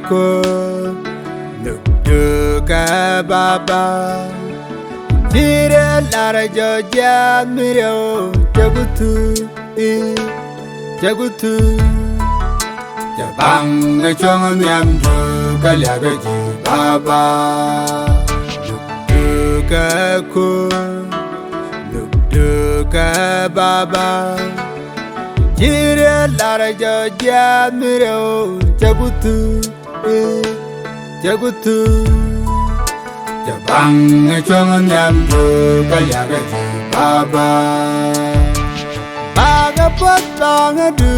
ko nuk được cả baba Tira lara joja miro jagutu Jabang chong nyam ju kalyaga ji baba Nuk được ko nuk được baba Tira lara joja miro jagutu Jabang chong nyam ju kalyaga ji baba Baga potong adu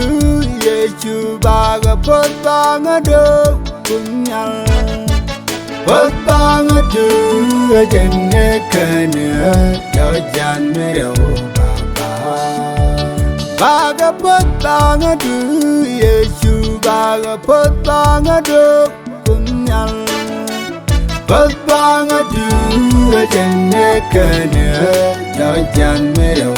Yesu baga potong adu Kunyal potong adu Jenne kena Jojan mero baba Baga potong adu Yesu baga potong adu Kunyal potong adu Jenne kena Jojan mero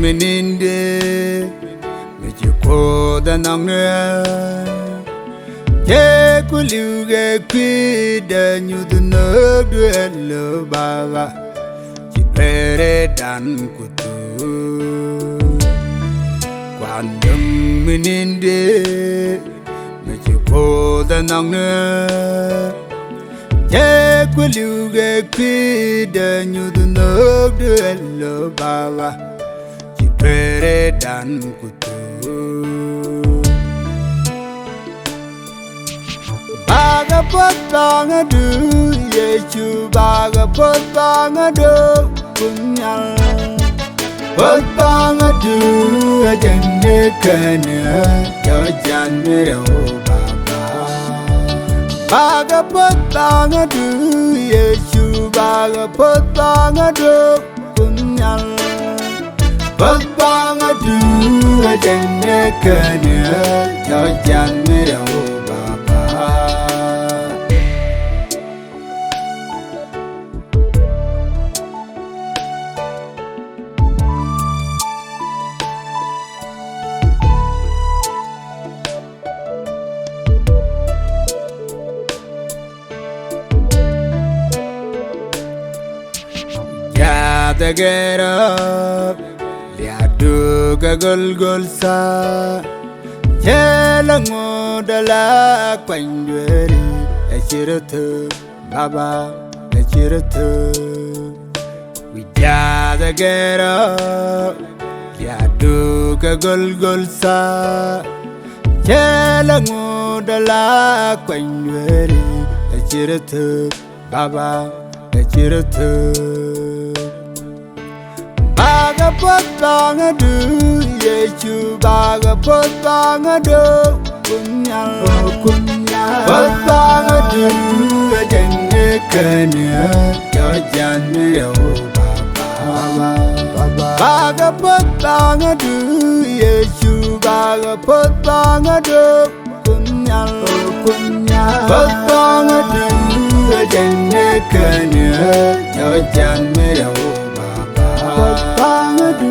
Meninde Mejiko danang ne Ye kuluge kwida nyudno duelo baba Chipere dan kutu Kwandang meninde Mejiko danang ne Ye kuluge kwida nyudno duelo baba Pere dan kutu Baga potong adu Yesu baga potong adu Kunyal potong adu Jenne kena Jojan mero baba Baga potong adu Yesu baga potong adu Kunyal potong adu Jenne kena Jojan mero baba Jada get up Liadu gagol sa Jelango dala kwandweri Echiratu baba echiratu Wijada gera Liadu gagol sa Jelango dala kwandweri Echiratu baba echiratu Baga potong adu Yesu baga potong adu Kunyal potong adu Jenne kena Jojan mero baba Baga potong adu Yesu baga potong adu Kunyal potong adu Jenne kena Jojan mero potong adu